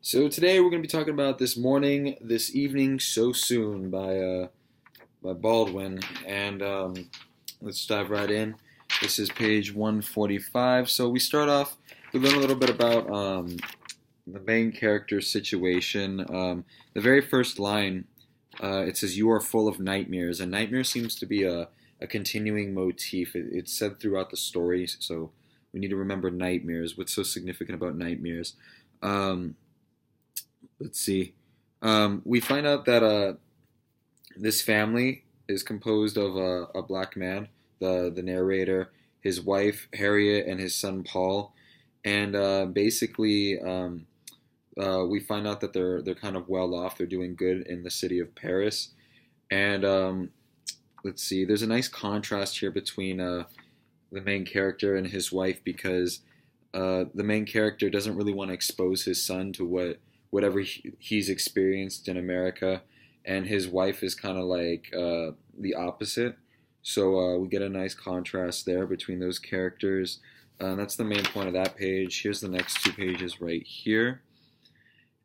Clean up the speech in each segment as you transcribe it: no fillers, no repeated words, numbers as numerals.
So today we're going to be talking about This Morning, This Evening, So Soon by Baldwin, and let's dive right in. This is page 145. So we start off, we learn a little bit about the main character's situation. The very first line, it says, "You are full of nightmares," and nightmare seems to be a continuing motif. It's said throughout the story, so we need to remember nightmares. What's so significant about nightmares? Um, let's see. We find out that this family is composed of a black man, the narrator, his wife Harriet, and his son Paul, and basically we find out that they're kind of well off. They're doing good in the city of Paris, and let's see. There's a nice contrast here between the main character and his wife because the main character doesn't really want to expose his son to whatever he's experienced in America, and his wife is kind of like the opposite. So we get a nice contrast there between those characters. That's the main point of that page. Here's the next two pages right here.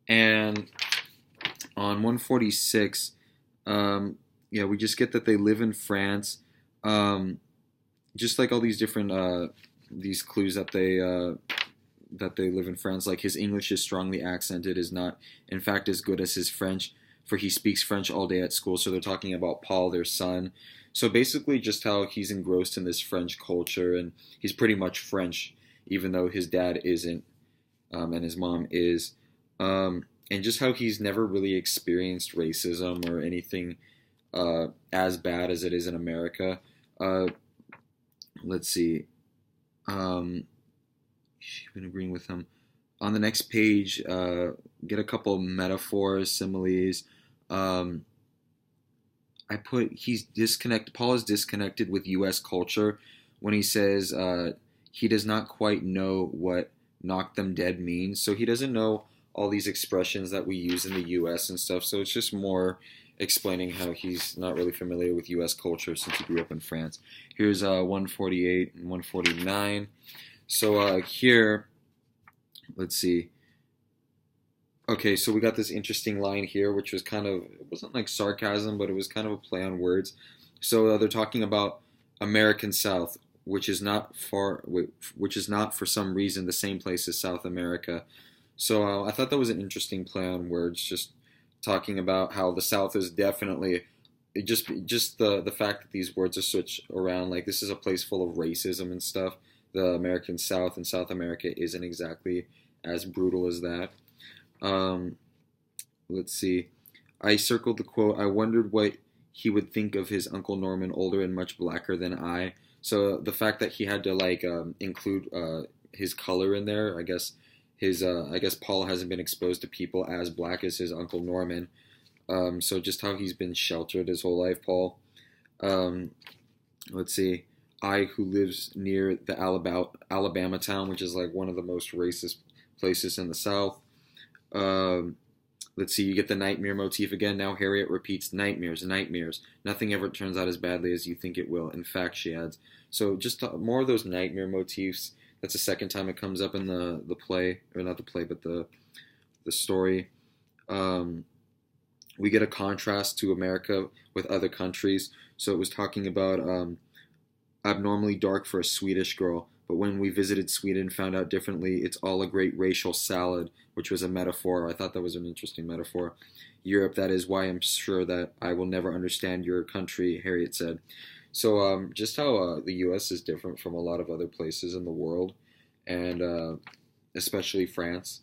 And on 146, yeah, we just get that they live in France. Just like all these different these clues that they live in France. Like his English is strongly accented, is not in fact as good as his French, for he speaks French all day at school. So they're talking about Paul, their son. So basically, just how he's engrossed in this French culture, and he's pretty much French, even though his dad isn't, and his mom is. And just how he's never really experienced racism or anything as bad as it is in America. Uh, let's see. She's been agreeing with him. On the next page, get a couple metaphors, similes. Um, I put he's disconnected. Paul is disconnected with U.S. culture when he says he does not quite know what "knock them dead" means. So he doesn't know all these expressions that we use in the U.S. and stuff. So it's just more explaining how he's not really familiar with U.S. culture since he grew up in France. Here's 148 and 149. So here, let's see. Okay, so we got this interesting line here, which was kind of, it wasn't like sarcasm, but it was kind of a play on words. So they're talking about American South, which is not which is not for some reason the same place as South America. So I thought that was an interesting play on words, just talking about how the South is definitely just the fact that these words are switched around. Like this is a place full of racism and stuff. The American South and South America isn't exactly as brutal as that. Um, let's see. I circled the quote. I wondered what he would think of his Uncle Norman, older and much blacker than I. So the fact that he had to like include his color in there, I guess Paul hasn't been exposed to people as black as his Uncle Norman. So just how he's been sheltered his whole life, Paul. Um, let's see. I, who lives near the Alabama town, which is like one of the most racist places in the South. Um, let's see, you get the nightmare motif again. Now Harriet repeats nightmares, nightmares. Nothing ever turns out as badly as you think it will. In fact, she adds. So just more of those nightmare motifs. That's the second time it comes up in the play, or not the play, but the story. Um, we get a contrast to America with other countries. So it was talking about abnormally dark for a Swedish girl, but when we visited Sweden, found out differently. It's all a great racial salad, which was a metaphor. I thought that was an interesting metaphor. Europe, that is why I'm sure that I will never understand your country, Harriet said. So just how the U.S. is different from a lot of other places in the world, and especially France.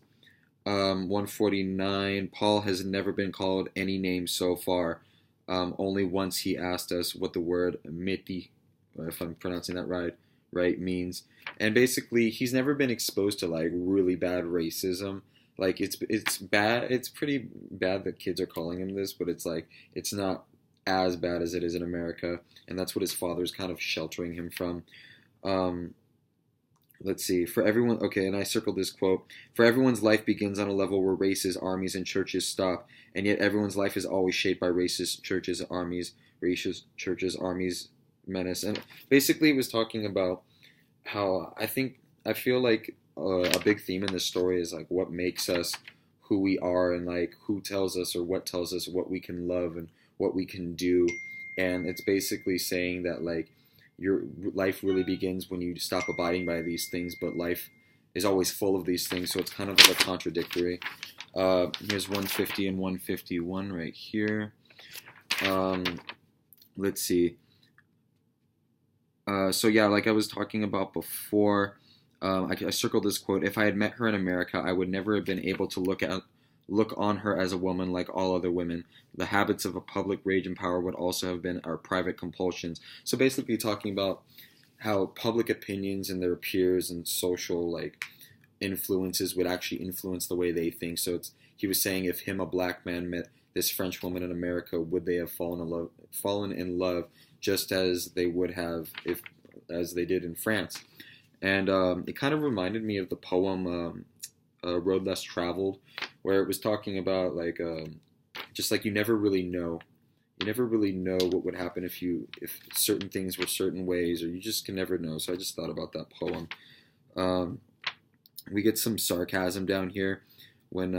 149, Paul has never been called any name so far. Only once he asked us what the word miti, if I'm pronouncing that right, means. And basically, he's never been exposed to like really bad racism. Like it's bad. It's pretty bad that kids are calling him this, but it's like it's not as bad as it is in America, and that's what his father's kind of sheltering him from. Um, let's see. For everyone, okay, and I circled this quote. For everyone's life begins on a level where races, armies, and churches stop, and yet everyone's life is always shaped by racist churches, armies, menace. And basically, it was talking about how I feel like a big theme in this story is like what makes us who we are and like who tells us or what tells us what we can love and what we can do. And it's basically saying that like your life really begins when you stop abiding by these things, but life is always full of these things, so it's kind of like a contradictory. Here's 150 and 151 right here. Let's see. So yeah, like I was talking about before, I circled this quote: "If I had met her in America, I would never have been able to look on her as a woman like all other women. The habits of a public rage and power would also have been our private compulsions." So basically, talking about how public opinions and their peers and social like influences would actually influence the way they think. So he was saying if him, a black man, met this French woman in America, would they have fallen in love just as they would have if as they did in France? And it kind of reminded me of the poem Road Less Traveled, where it was talking about like just like you never really know. You never really know what would happen if certain things were certain ways, or you just can never know. So I just thought about that poem. We get some sarcasm down here when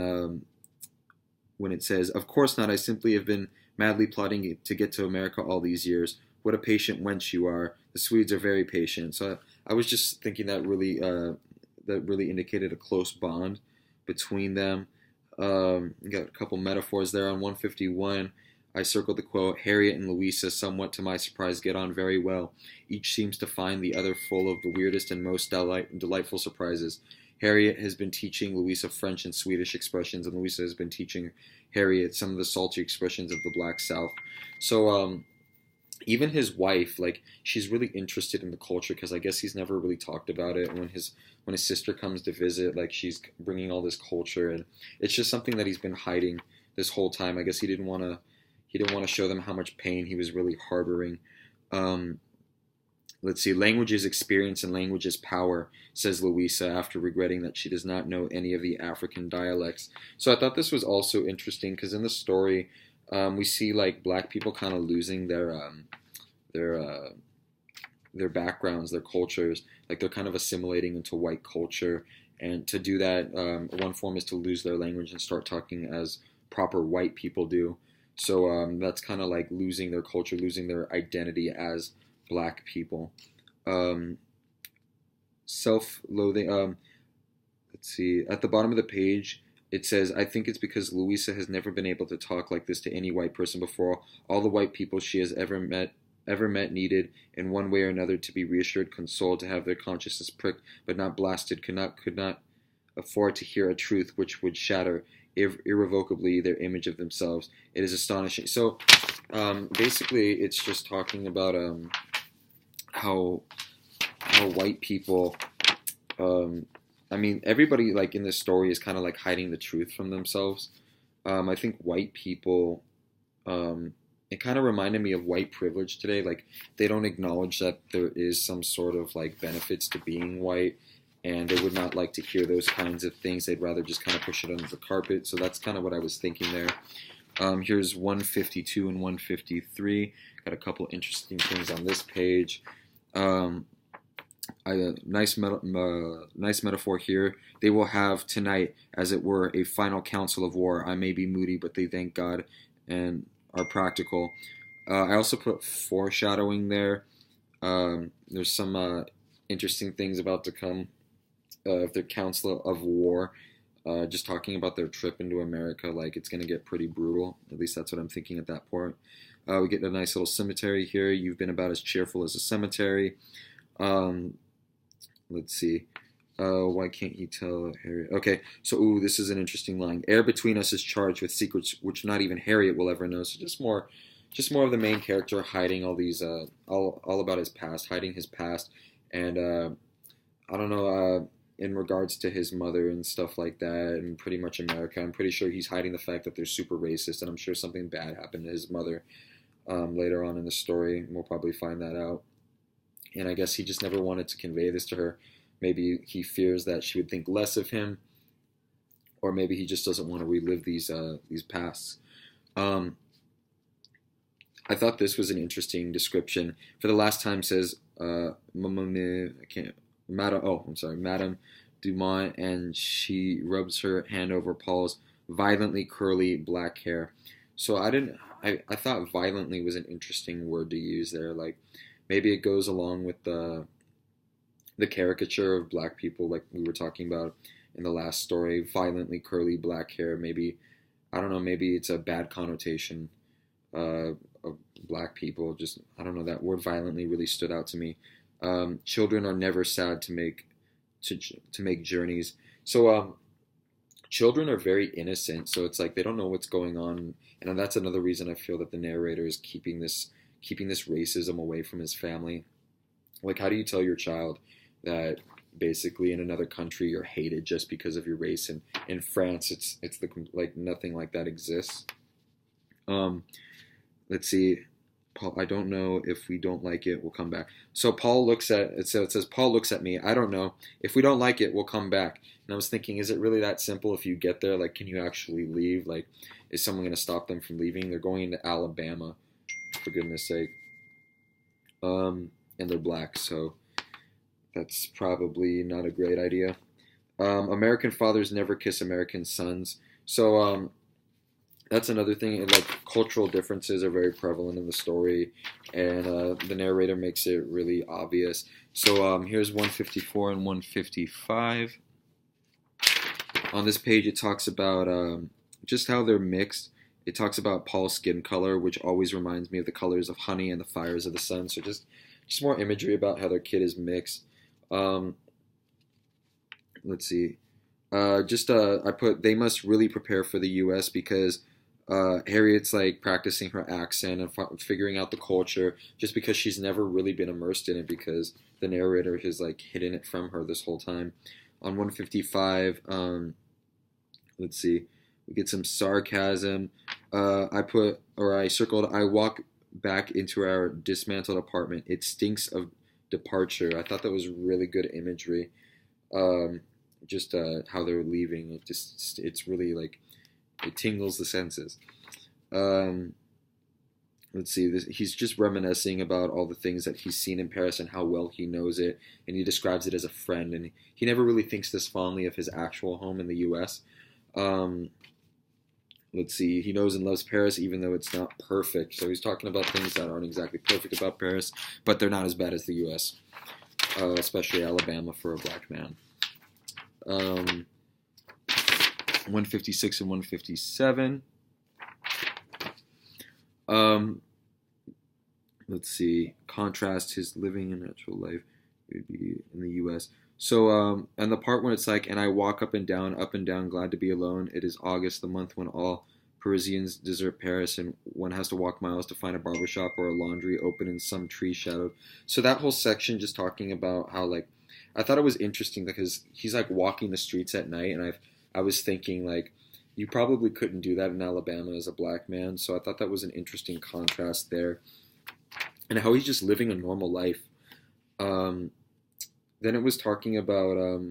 it says, "Of course not. I simply have been madly plotting to get to America all these years. What a patient wench you are. The Swedes are very patient." So I was just thinking that really indicated a close bond between them. Got a couple metaphors there on 151. I circled the quote: "Harriet and Louisa, somewhat to my surprise, get on very well. Each seems to find the other full of the weirdest and most delightful surprises. Harriet has been teaching Louisa French and Swedish expressions, and Louisa has been teaching Harriet some of the salty expressions of the Black South." So even his wife, like, she's really interested in the culture because I guess he's never really talked about it. And when his sister comes to visit, like, she's bringing all this culture, and it's just something that he's been hiding this whole time. I guess he didn't want to show them how much pain he was really harboring. Let's see. "Language is experience and language is power," says Louisa after regretting that she does not know any of the African dialects. So I thought this was also interesting because in the story, we see like black people kind of losing their backgrounds, their cultures. Like they're kind of assimilating into white culture, and to do that, one form is to lose their language and start talking as proper white people do. So that's kind of like losing their culture, losing their identity as black people. Self-loathing. Let's see. At the bottom of the page, it says, "I think it's because Louisa has never been able to talk like this to any white person before. All the white people she has ever met needed, in one way or another, to be reassured, consoled, to have their consciences pricked, but not blasted, could not afford to hear a truth which would shatter irrevocably their image of themselves. It is astonishing." So basically, it's just talking about how white people. I mean, everybody like in this story is kind of like hiding the truth from themselves. I think white people. It kind of reminded me of white privilege today. Like they don't acknowledge that there is some sort of like benefits to being white, and they would not like to hear those kinds of things. They'd rather just kind of push it under the carpet. So that's kind of what I was thinking there. Here's 152 and 153. Got a couple interesting things on this page. Nice metaphor here. "They will have tonight, as it were, a final council of war. I may be moody, but they thank God and are practical." I also put foreshadowing there. There's some interesting things about to come of their council of war. Just talking about their trip into America, like it's going to get pretty brutal. At least that's what I'm thinking at that point. We get a nice little cemetery here. "You've been about as cheerful as a cemetery." Let's see. Why can't you tell Harriet? Okay, so this is an interesting line. "Air between us is charged with secrets which not even Harriet will ever know." So just more of the main character hiding all these, all about his past, hiding his past, and I don't know. In regards to his mother and stuff like that, and pretty much America, I'm pretty sure he's hiding the fact that they're super racist, and I'm sure something bad happened to his mother later on in the story. We'll probably find that out. And I guess he just never wanted to convey this to her. Maybe he fears that she would think less of him, or maybe he just doesn't want to relive these pasts. I thought this was an interesting description. "For the last time," says Madame Dumont, and she rubs her hand over Paul's violently curly black hair. So I thought violently was an interesting word to use there. Like maybe it goes along with the caricature of black people, like we were talking about in the last story, violently curly black hair. Maybe, I don't know, maybe it's a bad connotation of black people. Just, I don't know, that word violently really stood out to me. Children are never sad to make journeys. So children are very innocent, so it's like they don't know what's going on, and that's another reason I feel that the narrator is keeping this racism away from his family. Like, how do you tell your child that basically in another country you're hated just because of your race? And in France, it's the like nothing like that exists. Um, let's see. Paul, I don't know if we don't like it, we'll come back. So Paul looks at it. So it says Paul looks at me. I don't know if we don't like it, we'll come back. And I was thinking, is it really that simple? If you get there, like, can you actually leave? Like, is someone going to stop them from leaving? They're going into Alabama, for goodness sake. And they're black, so that's probably not a great idea. American fathers never kiss American sons. So that's another thing. Like cultural differences are very prevalent in the story, and the narrator makes it really obvious. So here's 154 and 155. On this page, it talks about just how they're mixed. It talks about Paul's skin color, which always reminds me of the colors of honey and the fires of the sun. So just more imagery about how their kid is mixed. Let's see. I put they must really prepare for the U.S. because Harriet's like practicing her accent and figuring out the culture just because she's never really been immersed in it because the narrator has like hidden it from her this whole time. On 155, let's see, we get some sarcasm. I circled, I walk back into our dismantled apartment. It stinks of departure. I thought that was really good imagery. How they're leaving. It's really like, it tingles the senses. Let's see, he's just reminiscing about all the things that he's seen in Paris and how well he knows it, and he describes it as a friend, and he never really thinks this fondly of his actual home in the U.S. Let's see, he knows and loves Paris even though it's not perfect. So he's talking about things that aren't exactly perfect about Paris, but they're not as bad as the U.S., especially Alabama for a black man. 156 and 157. Let's see, contrast his living and natural life. It would be in the U.S. So, and the part when it's like, and I walk up and down, glad to be alone. It is August, the month when all Parisians desert Paris, and one has to walk miles to find a barbershop or a laundry open in some tree shadowed. So that whole section just talking about how, like, I thought it was interesting because he's like walking the streets at night, and I was thinking like, you probably couldn't do that in Alabama as a black man. So I thought that was an interesting contrast there, and how he's just living a normal life. Then it was talking about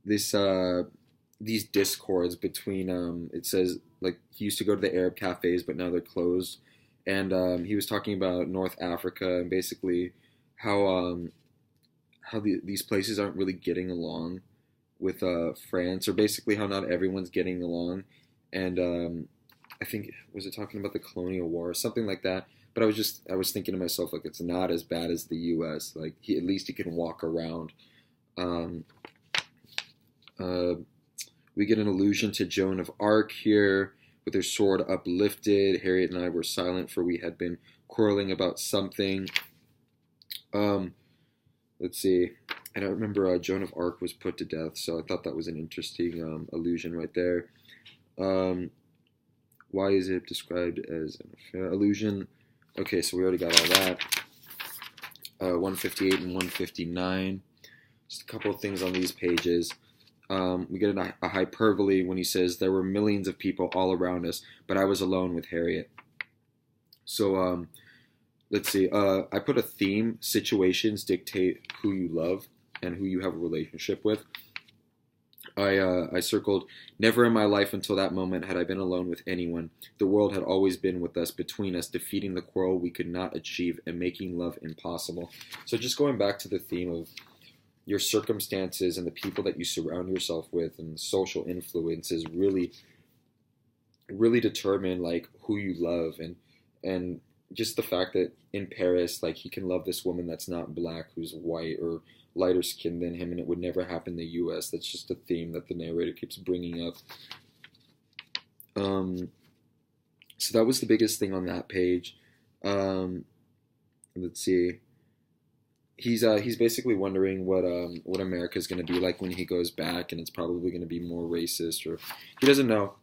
these discords between it says like he used to go to the Arab cafes but now they're closed, and he was talking about North Africa and basically how these places aren't really getting along with France, or basically how not everyone's getting along, and I think, was it talking about the colonial war or something like that? But I was thinking to myself, like, it's not as bad as the U.S. Like, at least he can walk around. We get an allusion to Joan of Arc here, with her sword uplifted. Harriet and I were silent, for we had been quarreling about something. Let's see. And I remember Joan of Arc was put to death, so I thought that was an interesting allusion right there. Why is it described as an affair? Allusion? Okay, so we already got all that. 158 and 159. Just a couple of things on these pages. We get a hyperbole when he says, there were millions of people all around us, but I was alone with Harriet. So, let's see. I put a theme. Situations dictate who you love and who you have a relationship with. I circled, never in my life until that moment had I been alone with anyone. The world had always been with us, between us, defeating the quarrel we could not achieve and making love impossible. So just going back to the theme of your circumstances and the people that you surround yourself with and the social influences really really determine like who you love, and just the fact that in Paris, like he can love this woman that's not black, who's white or lighter skinned than him, and it would never happen in the U.S. That's just a theme that the narrator keeps bringing up. Um, so that was the biggest thing on that page. Um, let's see. He's basically wondering what America is going to be like when he goes back, and it's probably going to be more racist, or he doesn't know,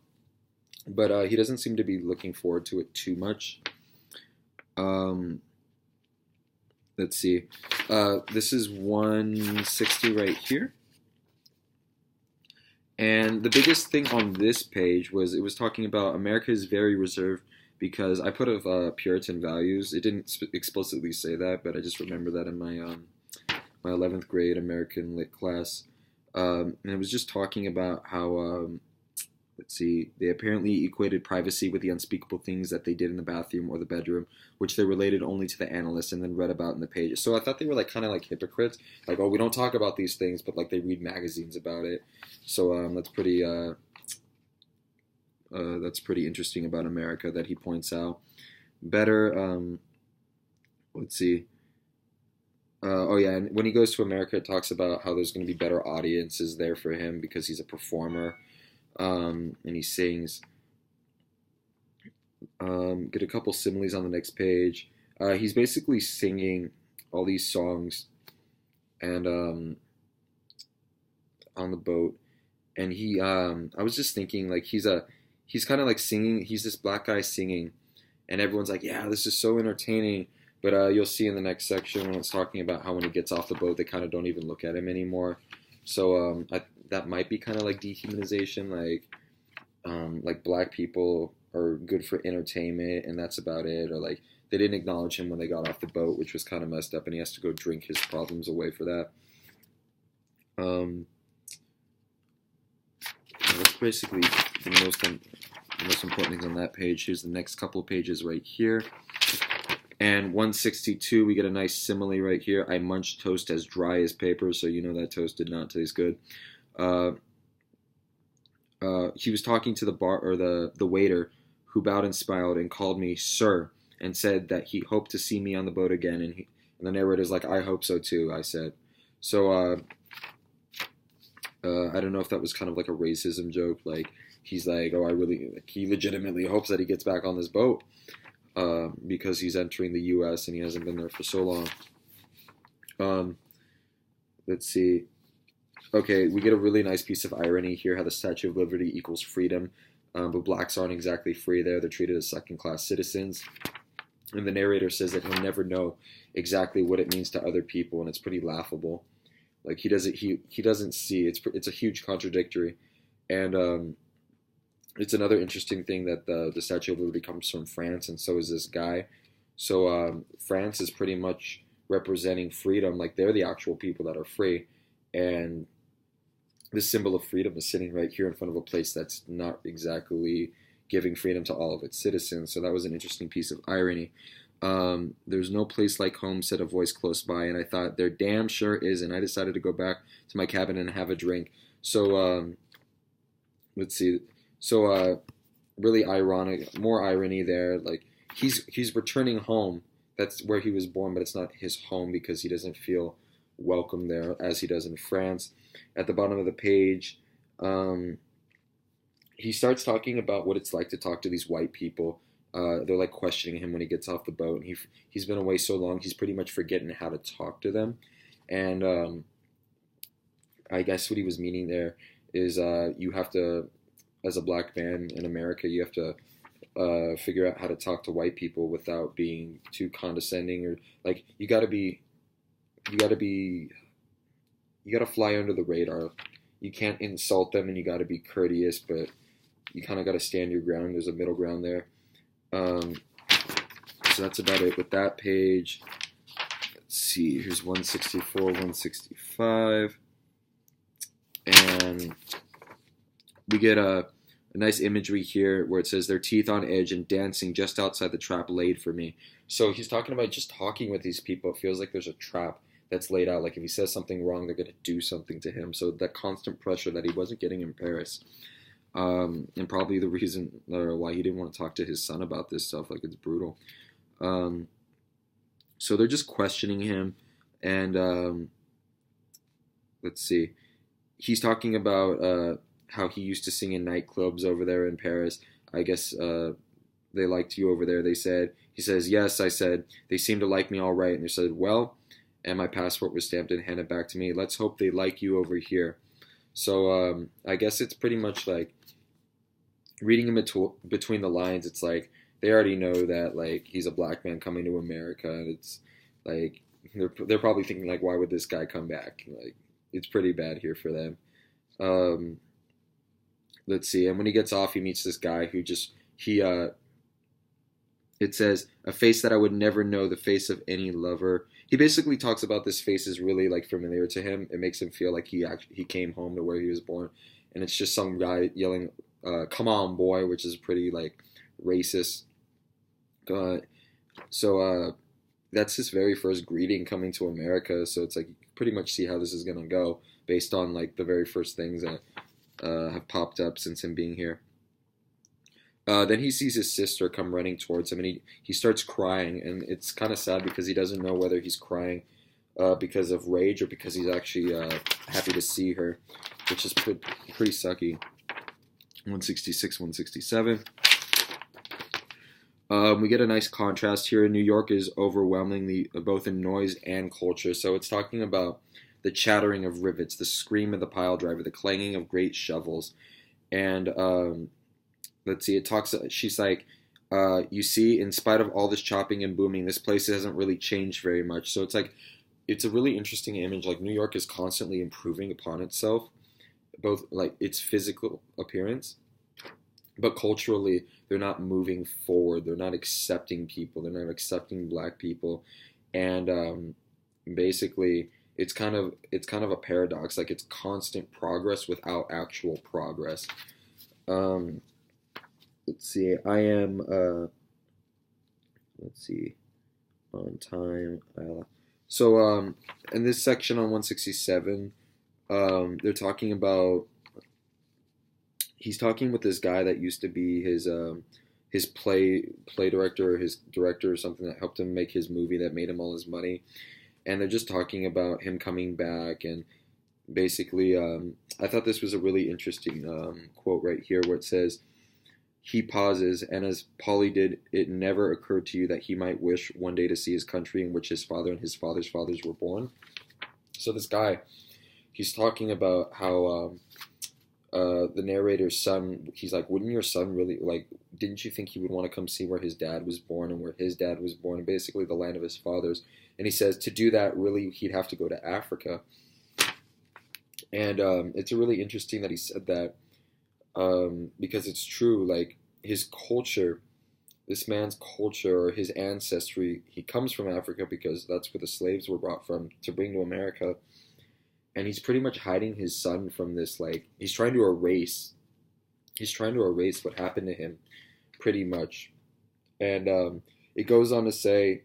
but he doesn't seem to be looking forward to it too much. Um, let's see. This is 160 right here. And the biggest thing on this page was it was talking about America is very reserved because I put of Puritan values. It didn't explicitly say that, but I just remember that in my 11th grade American lit class. And it was just talking about how let's see, they apparently equated privacy with the unspeakable things that they did in the bathroom or the bedroom, which they related only to the analyst and then read about in the pages. So I thought they were like kind of like hypocrites, like, oh, we don't talk about these things, but like they read magazines about it. So that's pretty interesting about America that he points out. Better, let's see. Oh yeah, and when he goes to America, it talks about how there's going to be better audiences there for him because he's a performer, and he sings. Get a couple similes on the next page. He's basically singing all these songs, and on the boat, and I was just thinking like he's kind of like singing. He's this black guy singing, and everyone's like, yeah, this is so entertaining. But you'll see in the next section when it's talking about how when he gets off the boat, they kind of don't even look at him anymore. So that might be kind of like dehumanization, like black people are good for entertainment and that's about it, or like they didn't acknowledge him when they got off the boat, which was kind of messed up, and he has to go drink his problems away for that. Um, that's basically the most important things on that page. Here's the next couple of pages right here. And 162, we get a nice simile right here. I munched toast as dry as paper, so you know that toast did not taste good. He was talking to the bar or the waiter, who bowed and smiled and called me sir, and said that he hoped to see me on the boat again. And the narrator's like, I hope so too, I said. So I don't know if that was kind of like a racism joke. Like he's like, oh, he legitimately hopes that he gets back on this boat. Because he's entering the U.S. and he hasn't been there for so long. Let's see. Okay, we get a really nice piece of irony here, how the Statue of Liberty equals freedom, but blacks aren't exactly free there. They're treated as second-class citizens. And the narrator says that he'll never know exactly what it means to other people, and it's pretty laughable. Like he doesn't see it's a huge contradictory, and it's another interesting thing that the Statue of Liberty comes from France, and so is this guy. So France is pretty much representing freedom, like they're the actual people that are free, and this symbol of freedom is sitting right here in front of a place that's not exactly giving freedom to all of its citizens. So that was an interesting piece of irony. There's no place like home, said a voice close by, and I thought, there damn sure is, and I decided to go back to my cabin and have a drink. So let's see. So really ironic, more irony there. Like he's returning home. That's where he was born, but it's not his home because he doesn't feel welcome there as he does in France. At the bottom of the page, he starts talking about what it's like to talk to these white people. They're like questioning him when he gets off the boat, and he's been away so long, he's pretty much forgetting how to talk to them. And I guess what he was meaning there is you have to, as a black man in America, you have to figure out how to talk to white people without being too condescending, or like you gotta fly under the radar. You can't insult them, and you gotta be courteous, but you kind of gotta stand your ground. There's a middle ground there. So that's about it with that page. Let's see. Here's 164, 165, and we get a nice imagery here where it says their teeth on edge and dancing just outside the trap laid for me. So he's talking about just talking with these people. It feels like there's a trap that's laid out. Like if he says something wrong, they're going to do something to him. So that constant pressure that he wasn't getting in Paris. And probably the reason why he didn't want to talk to his son about this stuff. Like, it's brutal. Um, so they're just questioning him, and let's see. He's talking about how he used to sing in nightclubs over there in Paris. I guess they liked you over there. They said. He says, yes. I said, they seem to like me all right. And they said, well, and my passport was stamped and handed back to me. Let's hope they like you over here. So I guess it's pretty much like reading in between the lines. It's like they already know that like he's a black man coming to America, and it's like they're probably thinking like, why would this guy come back? Like, it's pretty bad here for them. Um, let's see. And when he gets off, he meets this guy who just he it says, a face that I would never know, the face of any lover. He basically talks about this face is really like familiar to him. It makes him feel like he came home to where he was born, and it's just some guy yelling, "Come on, boy," which is pretty like racist. Uh, so that's his very first greeting coming to America. So it's like you can pretty much see how this is gonna go based on like the very first things that have popped up since him being here. Then he sees his sister come running towards him, and he starts crying, and it's kind of sad because he doesn't know whether he's crying because of rage or because he's actually happy to see her, which is pretty sucky. 166, 167. We get a nice contrast here. New York is overwhelmingly both in noise and culture, so it's talking about the chattering of rivets, the scream of the pile driver, the clanging of great shovels, and let's see, it talks, she's like, you see, in spite of all this chopping and booming, this place hasn't really changed very much. So it's like, it's a really interesting image. Like, New York is constantly improving upon itself, both like its physical appearance, but culturally, they're not moving forward. They're not accepting people. They're not accepting black people. And basically, it's kind of a paradox. Like, it's constant progress without actual progress. Um, let's see. I am. Let's see. On time. So in this section on 167, they're talking about. He's talking with this guy that used to be his play director, or his director, or something that helped him make his movie that made him all his money, and they're just talking about him coming back, and basically, I thought this was a really interesting quote right here where it says. He pauses, and as Polly did, it never occurred to you that he might wish one day to see his country in which his father and his father's fathers were born. So this guy, he's talking about how the narrator's son, he's like, wouldn't your son really, like, didn't you think he would want to come see where his dad was born and where his dad was born, and basically the land of his fathers? And he says to do that, really, he'd have to go to Africa. And it's really interesting that he said that. Because it's true, like his culture, this man's culture or his ancestry, he comes from Africa because that's where the slaves were brought from to bring to America, and he's pretty much hiding his son from this. Like he's trying to erase what happened to him, pretty much, and it goes on to say,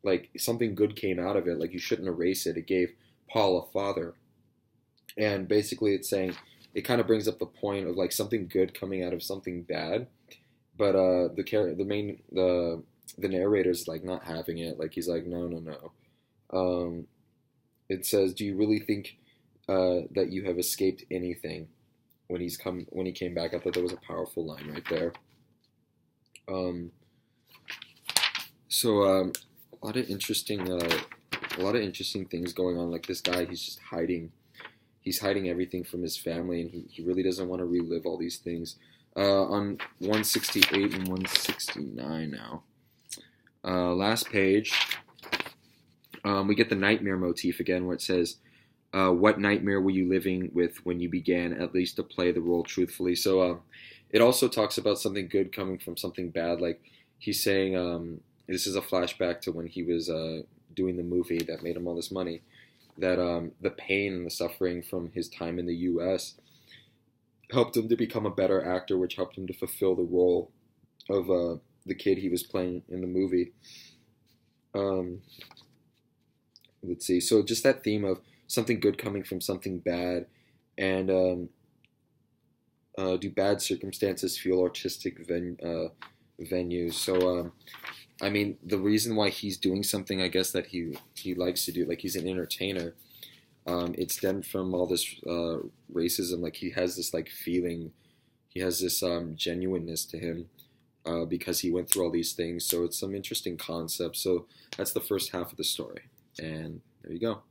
like something good came out of it. Like you shouldn't erase it. It gave Paul a father, and basically it's saying it kind of brings up the point of like something good coming out of something bad, but the narrator's like not having it. Like he's like, no, no, no. It says, do you really think that you have escaped anything when he came back? I thought that was a powerful line right there. So a lot of interesting things going on. Like this guy, he's just hiding. He's hiding everything from his family, and he really doesn't want to relive all these things. On 168 and 169 now. Last page, we get the nightmare motif again, where it says, what nightmare were you living with when you began at least to play the role truthfully? So it also talks about something good coming from something bad. Like he's saying, this is a flashback to when he was doing the movie that made him all this money, that the pain and the suffering from his time in the U.S. helped him to become a better actor, which helped him to fulfill the role of the kid he was playing in the movie. Let's see. So just that theme of something good coming from something bad, and do bad circumstances fuel artistic venues? So, I mean, the reason why he's doing something, I guess, that he likes to do, like he's an entertainer, it stemmed from all this racism. Like he has this like feeling, he has this genuineness to him because he went through all these things. So it's some interesting concepts. So that's the first half of the story, and there you go.